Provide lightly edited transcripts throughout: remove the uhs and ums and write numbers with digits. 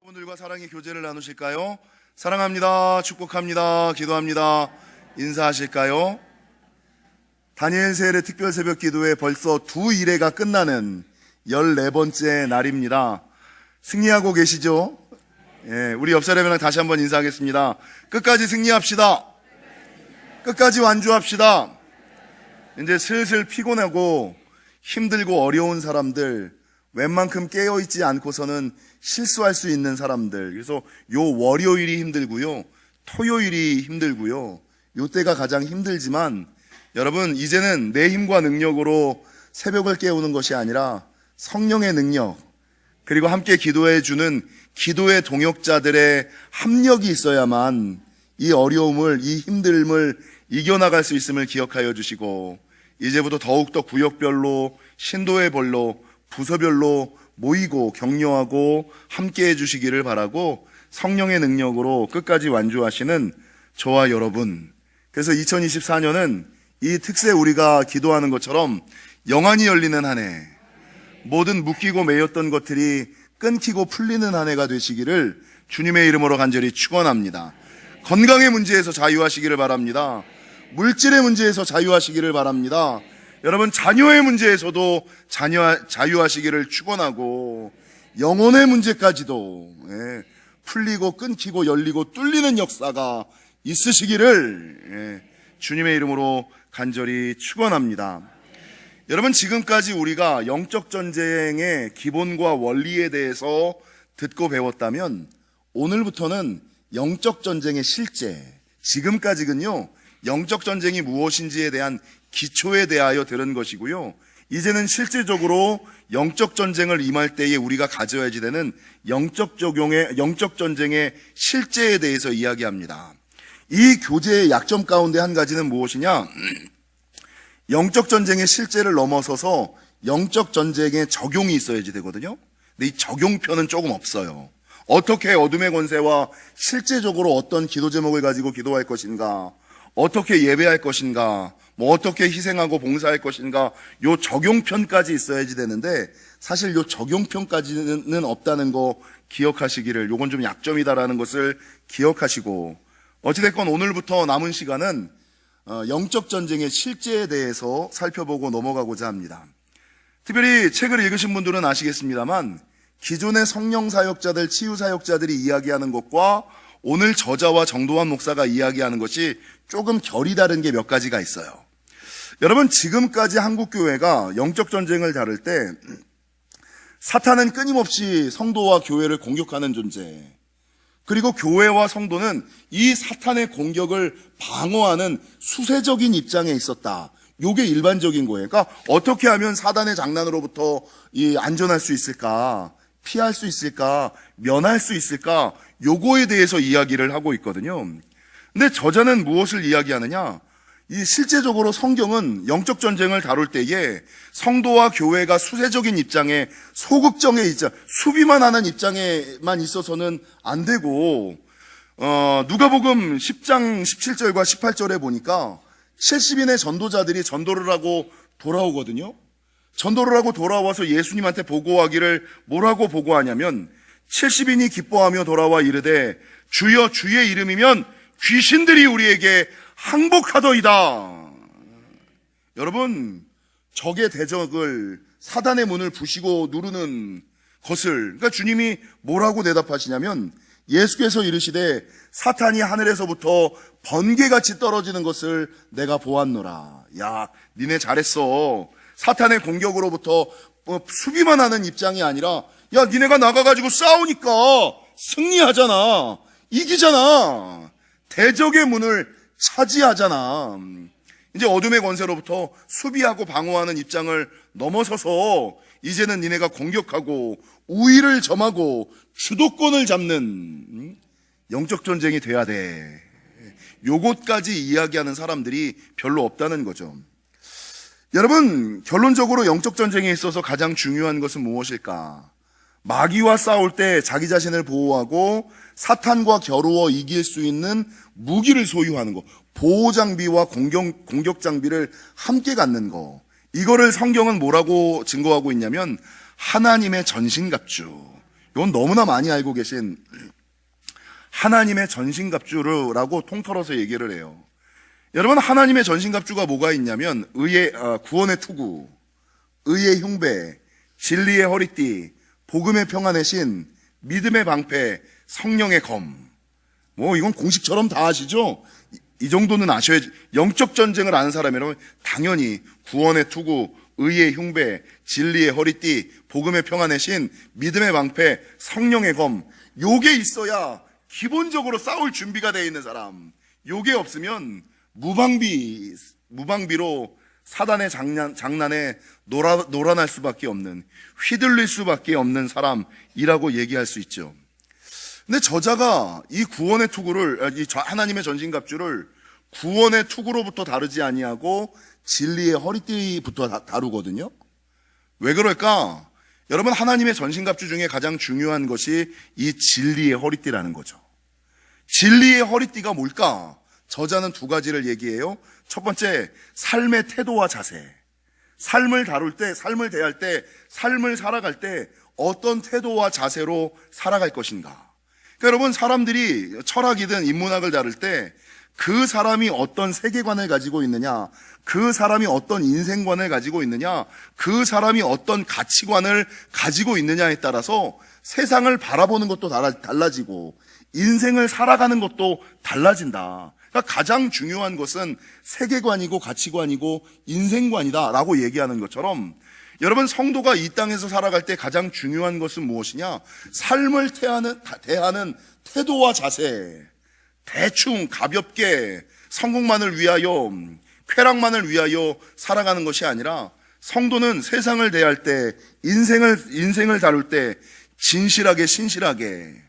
여러분들과 사랑의 교제를 나누실까요? 사랑합니다. 축복합니다. 기도합니다. 인사하실까요? 다니엘 세일의 특별 새벽 기도에 벌써 두 일회가 끝나는 14번째 날입니다. 승리하고 계시죠? 예, 우리 옆 사람이랑 다시 한번 인사하겠습니다. 끝까지 승리합시다. 끝까지 완주합시다. 이제 슬슬 피곤하고 힘들고 어려운 사람들, 웬만큼 깨어있지 않고서는 실수할 수 있는 사람들, 그래서 요 월요일이 힘들고요, 토요일이 힘들고요, 요 때가 가장 힘들지만 여러분, 이제는 내 힘과 능력으로 새벽을 깨우는 것이 아니라 성령의 능력, 그리고 함께 기도해 주는 기도의 동역자들의 합력이 있어야만 이 어려움을, 이 힘듦을 이겨나갈 수 있음을 기억하여 주시고, 이제부터 더욱더 구역별로, 신도의 벌로, 부서별로 모이고 격려하고 함께 해주시기를 바라고, 성령의 능력으로 끝까지 완주하시는 저와 여러분, 그래서 2024년은 이 특세 우리가 기도하는 것처럼 영안이 열리는 한 해, 모든 묶이고 매였던 것들이 끊기고 풀리는 한 해가 되시기를 주님의 이름으로 간절히 축원합니다. 건강의 문제에서 자유하시기를 바랍니다. 물질의 문제에서 자유하시기를 바랍니다. 여러분, 자녀의 문제에서도 자유하시기를 축원하고, 영혼의 문제까지도 풀리고 끊기고 열리고 뚫리는 역사가 있으시기를 주님의 이름으로 간절히 축원합니다. 여러분, 지금까지 우리가 영적 전쟁의 기본과 원리에 대해서 듣고 배웠다면, 오늘부터는 영적 전쟁의 실제, 지금까지는요 영적 전쟁이 무엇인지에 대한 기초에 대하여 들은 것이고요, 이제는 실제적으로 영적 전쟁을 임할 때에 우리가 가져야지 되는 영적 전쟁의 실제에 대해서 이야기합니다. 이 교제의 약점 가운데 한 가지는 무엇이냐? 영적 전쟁의 실제를 넘어서서 영적 전쟁의 적용이 있어야지 되거든요. 근데 이 적용편은 조금 없어요. 어떻게 어둠의 권세와 실제적으로 어떤 기도 제목을 가지고 기도할 것인가, 어떻게 예배할 것인가, 어떻게 희생하고 봉사할 것인가, 요 적용편까지 있어야지 되는데, 사실 요 적용편까지는 없다는 거 기억하시기를, 요건 좀 약점이다라는 것을 기억하시고, 어찌됐건 오늘부터 남은 시간은 영적 전쟁의 실제에 대해서 살펴보고 넘어가고자 합니다. 특별히 책을 읽으신 분들은 아시겠습니다만, 기존의 성령 사역자들, 치유 사역자들이 이야기하는 것과 오늘 저자와 정도환 목사가 이야기하는 것이 조금 결이 다른 게 몇 가지가 있어요. 여러분, 지금까지 한국교회가 영적 전쟁을 다룰 때 사탄은 끊임없이 성도와 교회를 공격하는 존재, 그리고 교회와 성도는 이 사탄의 공격을 방어하는 수세적인 입장에 있었다. 요게 일반적인 거예요. 그러니까 어떻게 하면 사단의 장난으로부터 안전할 수 있을까, 피할 수 있을까, 면할 수 있을까, 요거에 대해서 이야기를 하고 있거든요. 근데 저자는 무엇을 이야기하느냐? 이 실제적으로 성경은 영적 전쟁을 다룰 때에 성도와 교회가 수세적인 입장에, 소극적인 입장, 수비만 하는 입장에만 있어서는 안 되고, 누가복음 10장 17절과 18절에 보니까 70인의 전도자들이 전도를 하고 돌아오거든요. 전도를 하고 돌아와서 예수님한테 보고하기를 뭐라고 보고하냐면, 70인이 기뻐하며 돌아와 이르되 주여, 주의 이름이면 귀신들이 우리에게 항복하더이다. 여러분, 적의 대적을, 사단의 문을 부시고 누르는 것을, 그러니까 주님이 뭐라고 대답하시냐면, 예수께서 이르시되 사탄이 하늘에서부터 번개같이 떨어지는 것을 내가 보았노라. 야, 니네 잘했어. 사탄의 공격으로부터 수비만 하는 입장이 아니라, 야, 니네가 나가가지고 싸우니까 승리하잖아, 이기잖아, 대적의 문을 차지하잖아. 이제 어둠의 권세로부터 수비하고 방어하는 입장을 넘어서서 이제는 니네가 공격하고 우위를 점하고 주도권을 잡는 영적 전쟁이 돼야 돼. 요것까지 이야기하는 사람들이 별로 없다는 거죠. 여러분, 결론적으로 영적 전쟁에 있어서 가장 중요한 것은 무엇일까? 마귀와 싸울 때 자기 자신을 보호하고 사탄과 겨루어 이길 수 있는 무기를 소유하는 거, 보호 장비와 공격 장비를 함께 갖는 거, 이거를 성경은 뭐라고 증거하고 있냐면 하나님의 전신갑주, 이건 너무나 많이 알고 계신 하나님의 전신갑주라고 통틀어서 얘기를 해요. 여러분, 하나님의 전신갑주가 뭐가 있냐면 구원의 투구, 의의 흉배, 진리의 허리띠, 복음의 평안의 신, 믿음의 방패, 성령의 검. 이건 공식처럼 다 아시죠? 이 정도는 아셔야지. 영적 전쟁을 아는 사람이라면 당연히 구원의 투구, 의의 흉배, 진리의 허리띠, 복음의 평안의 신, 믿음의 방패, 성령의 검. 요게 있어야 기본적으로 싸울 준비가 되어 있는 사람. 요게 없으면 무방비로 사단의 장난에 놀아날 수밖에 없는, 휘둘릴 수밖에 없는 사람이라고 얘기할 수 있죠. 근데 저자가 이 구원의 투구를, 하나님의 전신갑주를 구원의 투구로부터 다루지 아니하고 진리의 허리띠부터 다루거든요. 왜 그럴까? 여러분, 하나님의 전신갑주 중에 가장 중요한 것이 이 진리의 허리띠라는 거죠. 진리의 허리띠가 뭘까? 저자는 두 가지를 얘기해요. 첫 번째, 삶의 태도와 자세. 삶을 다룰 때, 삶을 대할 때, 삶을 살아갈 때 어떤 태도와 자세로 살아갈 것인가. 그러니까 여러분, 사람들이 철학이든 인문학을 다룰 때 그 사람이 어떤 세계관을 가지고 있느냐, 그 사람이 어떤 인생관을 가지고 있느냐, 그 사람이 어떤 가치관을 가지고 있느냐에 따라서 세상을 바라보는 것도 달라지고 인생을 살아가는 것도 달라진다. 그러니까 가장 중요한 것은 세계관이고 가치관이고 인생관이다라고 얘기하는 것처럼, 여러분, 성도가 이 땅에서 살아갈 때 가장 중요한 것은 무엇이냐? 삶을 대하는 태도와 자세. 대충 가볍게 성공만을 위하여, 쾌락만을 위하여 살아가는 것이 아니라, 성도는 세상을 대할 때, 인생을 다룰 때 진실하게, 신실하게,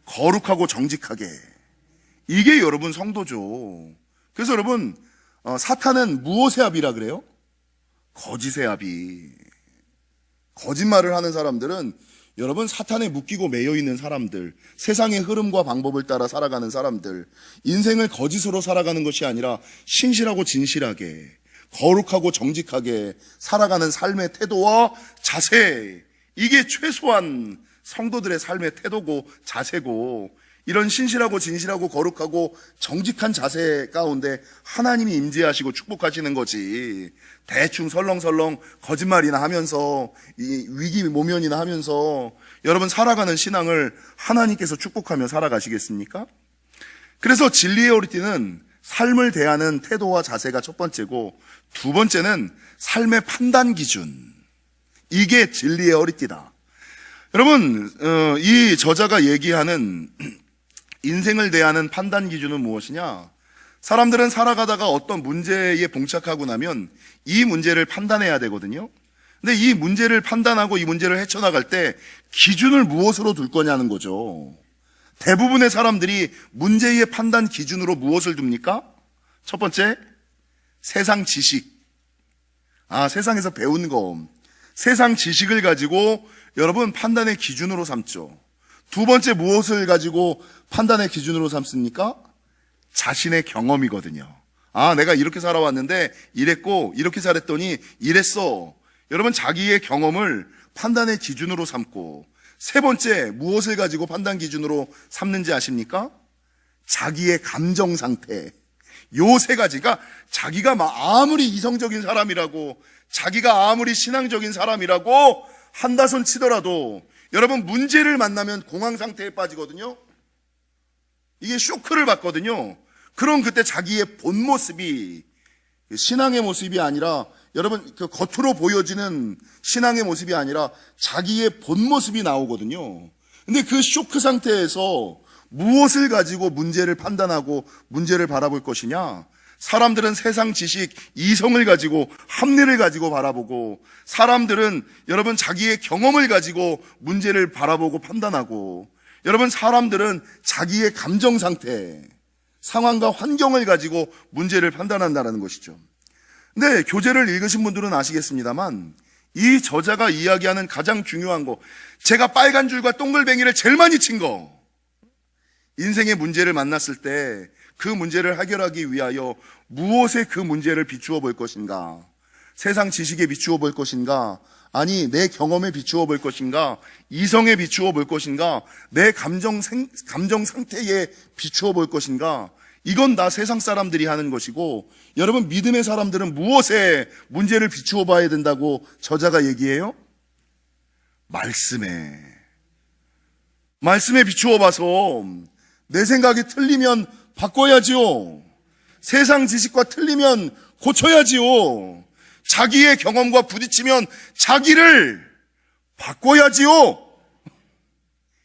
거룩하고 정직하게, 이게 여러분 성도죠. 그래서 여러분, 사탄은 무엇의 합이라 그래요? 거짓의 합이. 거짓말을 하는 사람들은 여러분, 사탄에 묶이고 매여 있는 사람들, 세상의 흐름과 방법을 따라 살아가는 사람들, 인생을 거짓으로 살아가는 것이 아니라 신실하고 진실하게, 거룩하고 정직하게 살아가는 삶의 태도와 자세, 이게 최소한 성도들의 삶의 태도고 자세고, 이런 신실하고 진실하고 거룩하고 정직한 자세 가운데 하나님이 임재하시고 축복하시는 거지, 대충 설렁설렁 거짓말이나 하면서 이 위기 모면이나 하면서 여러분 살아가는 신앙을 하나님께서 축복하며 살아가시겠습니까? 그래서 진리의 허리띠는 삶을 대하는 태도와 자세가 첫 번째고, 두 번째는 삶의 판단 기준, 이게 진리의 허리띠다. 여러분, 이 저자가 얘기하는 인생을 대하는 판단 기준은 무엇이냐? 사람들은 살아가다가 어떤 문제에 봉착하고 나면 이 문제를 판단해야 되거든요. 근데 이 문제를 판단하고 이 문제를 헤쳐나갈 때 기준을 무엇으로 둘 거냐는 거죠. 대부분의 사람들이 문제의 판단 기준으로 무엇을 둡니까? 첫 번째, 세상 지식. 세상에서 배운 거. 세상 지식을 가지고 여러분 판단의 기준으로 삼죠. 두 번째, 무엇을 가지고 판단의 기준으로 삼습니까? 자신의 경험이거든요. 내가 이렇게 살아왔는데 이랬고, 이렇게 살았더니 이랬어. 여러분, 자기의 경험을 판단의 기준으로 삼고, 세 번째, 무엇을 가지고 판단 기준으로 삼는지 아십니까? 자기의 감정 상태. 요 세 가지가, 자기가 아무리 이성적인 사람이라고, 자기가 아무리 신앙적인 사람이라고 한다손 치더라도 여러분, 문제를 만나면 공황 상태에 빠지거든요. 이게 쇼크를 받거든요. 그럼 그때 자기의 본 모습이, 신앙의 모습이 아니라, 여러분, 그 겉으로 보여지는 신앙의 모습이 아니라 자기의 본 모습이 나오거든요. 근데 그 쇼크 상태에서 무엇을 가지고 문제를 판단하고 문제를 바라볼 것이냐? 사람들은 세상 지식, 이성을 가지고, 합리를 가지고 바라보고, 사람들은 여러분 자기의 경험을 가지고 문제를 바라보고 판단하고, 여러분 사람들은 자기의 감정 상태, 상황과 환경을 가지고 문제를 판단한다는 것이죠. 근데 교재를 읽으신 분들은 아시겠습니다만, 이 저자가 이야기하는 가장 중요한 거, 제가 빨간 줄과 동글뱅이를 제일 많이 친 거, 인생의 문제를 만났을 때 그 문제를 해결하기 위하여 무엇에 그 문제를 비추어 볼 것인가? 세상 지식에 비추어 볼 것인가? 아니, 내 경험에 비추어 볼 것인가? 이성에 비추어 볼 것인가? 내 감정 상태에 비추어 볼 것인가? 이건 다 세상 사람들이 하는 것이고, 여러분, 믿음의 사람들은 무엇에 문제를 비추어 봐야 된다고 저자가 얘기해요? 말씀에 비추어 봐서 내 생각이 틀리면 바꿔야지요. 세상 지식과 틀리면 고쳐야지요. 자기의 경험과 부딪히면 자기를 바꿔야지요.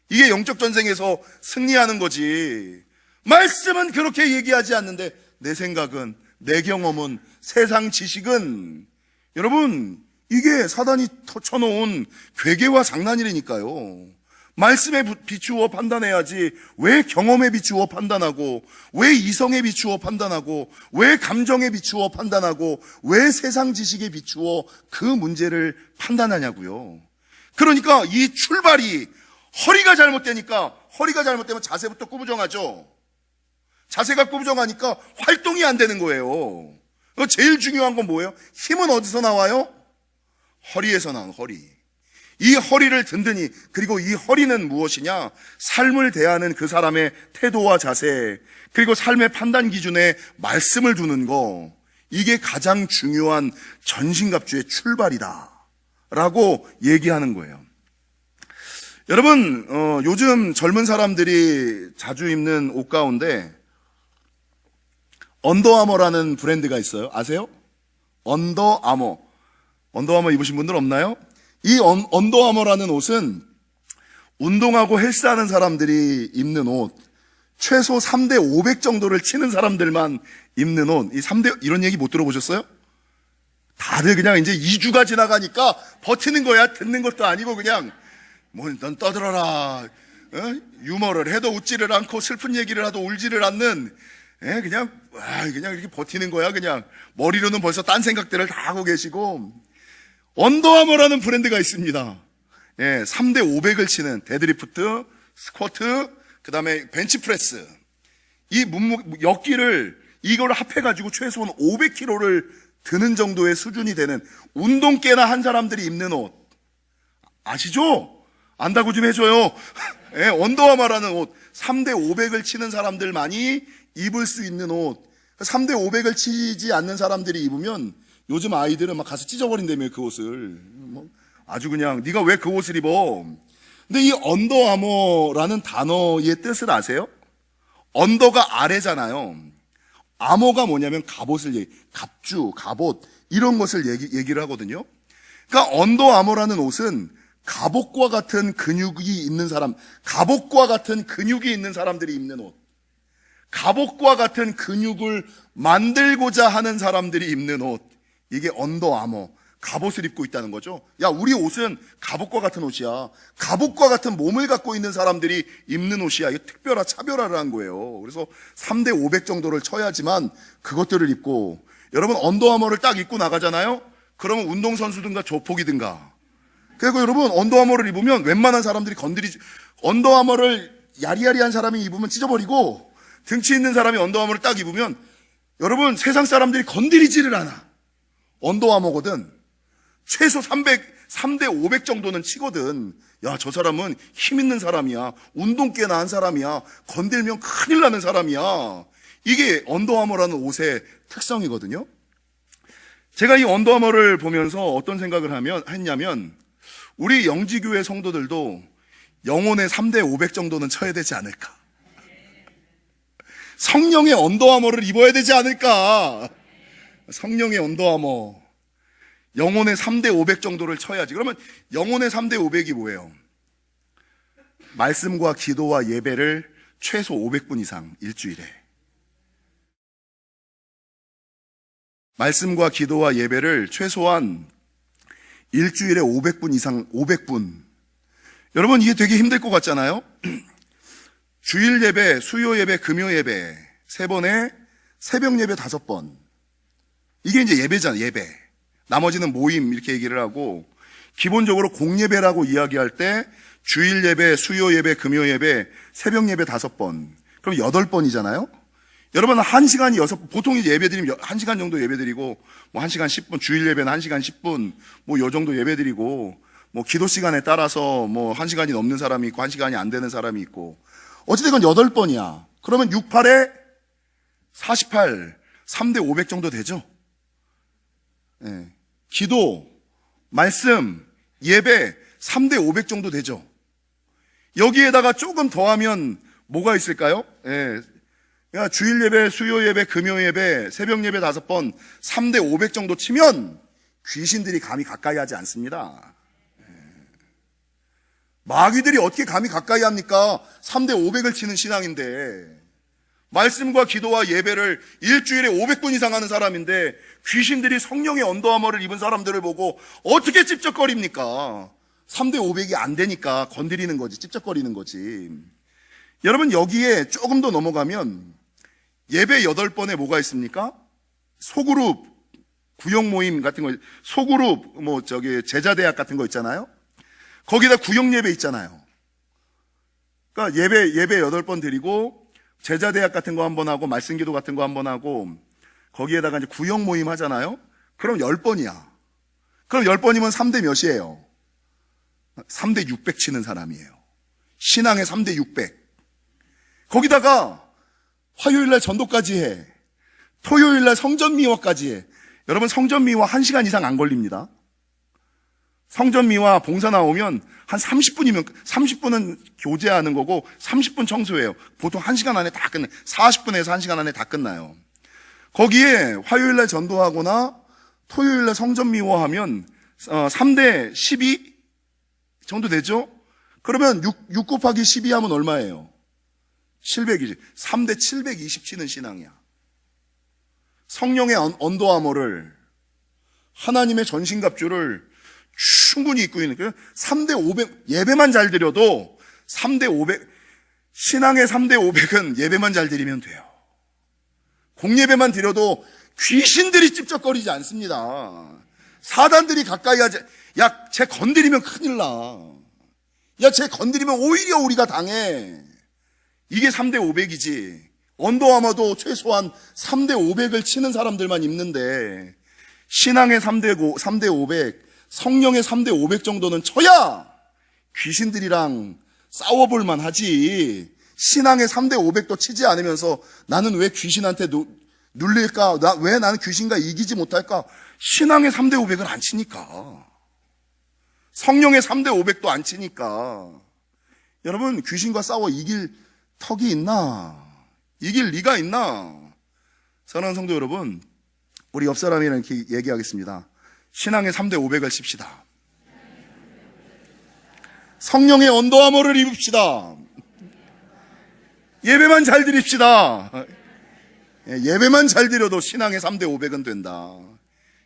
이게 영적 전쟁에서 승리하는 거지. 말씀은 그렇게 얘기하지 않는데 내 생각은, 내 경험은, 세상 지식은, 여러분, 이게 사단이 쳐놓은 괴계와 장난이라니까요. 말씀에 비추어 판단해야지 왜 경험에 비추어 판단하고, 왜 이성에 비추어 판단하고, 왜 감정에 비추어 판단하고, 왜 세상 지식에 비추어 그 문제를 판단하냐고요. 그러니까 이 출발이 허리가 잘못되면 자세부터 꾸부정하죠. 자세가 꾸부정하니까 활동이 안 되는 거예요. 제일 중요한 건 뭐예요? 힘은 어디서 나와요? 허리에서 나온 허리. 이 허리를 든든히, 그리고 이 허리는 무엇이냐? 삶을 대하는 그 사람의 태도와 자세, 그리고 삶의 판단 기준에 말씀을 두는 거, 이게 가장 중요한 전신갑주의 출발이다 라고 얘기하는 거예요. 여러분, 요즘 젊은 사람들이 자주 입는 옷 가운데 언더아머라는 브랜드가 있어요. 아세요? 언더아머 입으신 분들 없나요? 이 언더아머라는 옷은 운동하고 헬스하는 사람들이 입는 옷, 최소 3대 500 정도를 치는 사람들만 입는 옷. 이런 얘기 못 들어보셨어요? 다들 그냥 이제 2주가 지나가니까 버티는 거야. 듣는 것도 아니고 그냥 넌 떠들어라. 유머를 해도 웃지를 않고 슬픈 얘기를 해도 울지를 않는, 그냥 이렇게 버티는 거야. 그냥 머리로는 벌써 딴 생각들을 다 하고 계시고. 언더아머라는 브랜드가 있습니다. 3대 500을 치는 데드리프트, 스쿼트, 그 다음에 벤치프레스. 이 역기를 이걸 합해가지고 최소한 500kg를 드는 정도의 수준이 되는, 운동계나 한 사람들이 입는 옷. 아시죠? 안다고 좀 해줘요. 언더아머라는 옷. 3대 500을 치는 사람들만이 입을 수 있는 옷. 3대 500을 치지 않는 사람들이 입으면 요즘 아이들은 막 가서 찢어버린다며, 그 옷을. 아주 그냥, 네가 왜 그 옷을 입어? 근데 이 언더아머라는 단어의 뜻을 아세요? 언더가 아래잖아요. 아머가 뭐냐면 갑주, 갑옷, 이런 것을 얘기를 하거든요. 그러니까 언더아머라는 옷은 갑옷과 같은 근육이 있는 사람들이 입는 옷. 갑옷과 같은 근육을 만들고자 하는 사람들이 입는 옷. 이게 언더아머, 갑옷을 입고 있다는 거죠. 야, 우리 옷은 갑옷과 같은 옷이야. 갑옷과 같은 몸을 갖고 있는 사람들이 입는 옷이야. 이게 차별화를 한 거예요. 그래서 3대 500 정도를 쳐야지만 그것들을 입고, 여러분 언더아머를 딱 입고 나가잖아요. 그러면 운동선수든가 조폭이든가. 그리고 여러분 언더아머를 입으면 웬만한 사람들이 언더아머를 야리야리한 사람이 입으면 찢어버리고, 등치 있는 사람이 언더아머를 딱 입으면 여러분 세상 사람들이 건드리지를 않아. 언더아머거든. 최소 3대 500 정도는 치거든. 야, 저 사람은 힘 있는 사람이야. 운동계나 한 사람이야. 건들면 큰일 나는 사람이야. 이게 언더아머라는 옷의 특성이거든요. 제가 이 언더아머를 보면서 어떤 생각을 했냐면, 우리 영지교회 성도들도 영혼의 3대 500 정도는 쳐야 되지 않을까. 성령의 언더아머를 입어야 되지 않을까. 성령의 언더아머, 영혼의 3대 500 정도를 쳐야지. 그러면 영혼의 3대 500이 뭐예요? 말씀과 기도와 예배를 최소 500분 이상 일주일에. 말씀과 기도와 예배를 최소한 일주일에 500분 이상, 500분. 여러분, 이게 되게 힘들 것 같잖아요? 주일 예배, 수요 예배, 금요 예배 3번에 새벽 예배 5번. 이게 이제 예배잖아, 예배. 나머지는 모임, 이렇게 얘기를 하고, 기본적으로 공예배라고 이야기할 때 주일 예배, 수요 예배, 금요 예배, 새벽 예배 5번. 그럼 8번이잖아요? 여러분 1시간이 보통 예배드리면 1시간 정도 예배드리고 뭐 1시간 10분, 주일 예배는 1시간 10분 뭐 요 정도 예배드리고 뭐 기도 시간에 따라서 뭐 1시간이 넘는 사람이 있고 1시간이 안 되는 사람이 있고 어찌됐건 8번이야. 그러면 6, 8에 48, 3대 500 정도 되죠. 예. 기도, 말씀, 예배 3대 500 정도 되죠. 여기에다가 조금 더하면 뭐가 있을까요? 예. 그러니까 주일 예배, 수요 예배, 금요 예배, 새벽 예배 5번 3대 500 정도 치면 귀신들이 감히 가까이 하지 않습니다. 예. 마귀들이 어떻게 감히 가까이 합니까? 3대 500을 치는 신앙인데, 말씀과 기도와 예배를 일주일에 500분 이상 하는 사람인데 귀신들이 성령의 언더아머를 입은 사람들을 보고 어떻게 찝쩍거립니까? 3대 500이 안 되니까 건드리는 거지, 찝쩍거리는 거지. 여러분 여기에 조금 더 넘어가면 예배 8번에 뭐가 있습니까? 소그룹 구역 모임 같은 거, 소그룹 제자대학 같은 거 있잖아요. 거기다 구역 예배 있잖아요. 그러니까 예배 8번 드리고 제자대학 같은 거 한번 하고 말씀기도 같은 거 한번 하고 거기에다가 이제 구역 모임 하잖아요. 그럼 10번이야. 그럼 10번이면 3대 몇이에요? 3대 600 치는 사람이에요. 신앙의 3대 600. 거기다가 화요일날 전도까지 해. 토요일날 성전미화까지 해. 여러분 성전미화 1시간 이상 안 걸립니다. 성전미화 봉사 나오면 한 30분은 교제하는 거고 30분 청소해요. 보통 1시간 안에 다 끝나요. 40분에서 1시간 안에 다 끝나요. 거기에 화요일날 전도하거나 토요일날 성전미화하면 3대 12 정도 되죠? 그러면 6 곱하기 12 하면 얼마예요? 700이지. 3대 720 치는 신앙이야. 성령의 언더아머를, 하나님의 전신갑주를 충분히 입고 있는, 3대 500, 예배만 잘 드려도 3대 500, 신앙의 3대 500은 예배만 잘 드리면 돼요. 공예배만 드려도 귀신들이 찝쩍거리지 않습니다. 사단들이 가까이 하지, 야, 쟤 건드리면 큰일 나. 야, 쟤 건드리면 오히려 우리가 당해. 이게 3대 500이지. 언더아머도 최소한 3대 500을 치는 사람들만 입는데, 신앙의 3대 500, 성령의 3대 500 정도는 쳐야 귀신들이랑 싸워볼만 하지. 신앙의 3대 500도 치지 않으면서 나는 왜 귀신한테 눌릴까? 왜 나는 귀신과 이기지 못할까? 신앙의 3대 500을 안 치니까. 성령의 3대 500도 안 치니까. 여러분, 귀신과 싸워 이길 턱이 있나? 이길 리가 있나? 사랑하는 성도 여러분, 우리 옆 사람이랑 이렇게 얘기하겠습니다. 신앙의 3대 500을 칩시다. 성령의 언더아머를 입읍시다. 예배만 잘 드립시다. 예배만 잘 드려도 신앙의 3대 500은 된다.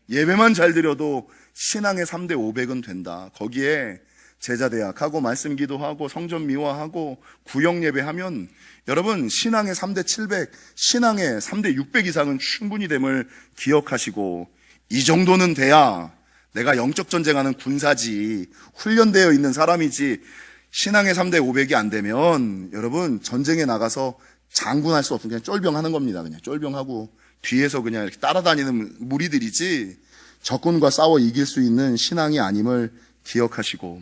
예배만 잘 드려도 신앙의 3대 500은 된다. 거기에 제자대학하고 말씀기도하고 성전미화하고 구역예배하면 여러분 신앙의 3대 700, 신앙의 3대 600 이상은 충분히 됨을 기억하시고, 이 정도는 돼야 내가 영적 전쟁하는 군사지, 훈련되어 있는 사람이지, 신앙의 3대 500이 안 되면 여러분 전쟁에 나가서 장군할 수 없으면 그냥 쫄병하는 겁니다. 그냥 쫄병하고 뒤에서 그냥 이렇게 따라다니는 무리들이지 적군과 싸워 이길 수 있는 신앙이 아님을 기억하시고,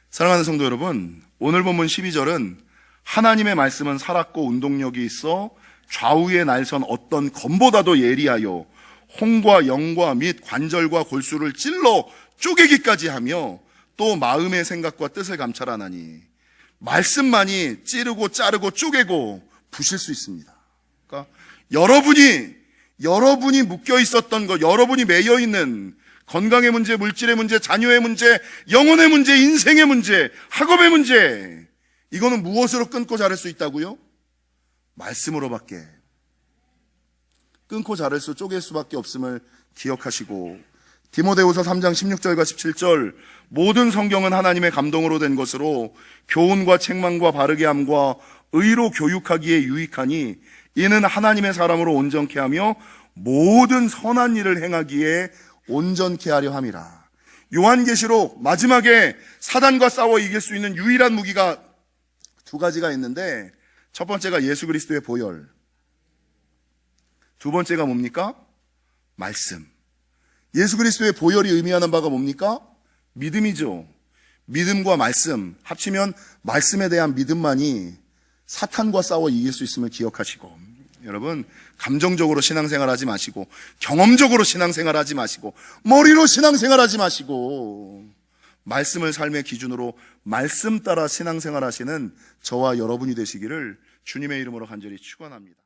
사랑하는 성도 여러분, 오늘 본문 12절은 하나님의 말씀은 살았고 운동력이 있어 좌우의 날선 어떤 검보다도 예리하여 홍과 영과 및 관절과 골수를 찔러 쪼개기까지 하며 또 마음의 생각과 뜻을 감찰하나니, 말씀만이 찌르고 자르고 쪼개고 부실 수 있습니다. 그러니까 여러분이 묶여 있었던 것, 여러분이 매여 있는 건강의 문제, 물질의 문제, 자녀의 문제, 영혼의 문제, 인생의 문제, 학업의 문제, 이거는 무엇으로 끊고 자를 수 있다고요? 말씀으로밖에. 끊고 자를 수, 쪼갤 수밖에 없음을 기억하시고, 디모데후서 3장 16절과 17절, 모든 성경은 하나님의 감동으로 된 것으로 교훈과 책망과 바르게 함과 의로 교육하기에 유익하니 이는 하나님의 사람으로 온전케 하며 모든 선한 일을 행하기에 온전케 하려 함이라. 요한계시록 마지막에 사단과 싸워 이길 수 있는 유일한 무기가 두 가지가 있는데, 첫 번째가 예수 그리스도의 보혈, 두 번째가 뭡니까? 말씀. 예수 그리스도의 보혈이 의미하는 바가 뭡니까? 믿음이죠. 믿음과 말씀 합치면 말씀에 대한 믿음만이 사탄과 싸워 이길 수 있음을 기억하시고, 여러분 감정적으로 신앙생활하지 마시고, 경험적으로 신앙생활하지 마시고, 머리로 신앙생활하지 마시고, 말씀을 삶의 기준으로 말씀 따라 신앙생활하시는 저와 여러분이 되시기를 주님의 이름으로 간절히 축원합니다.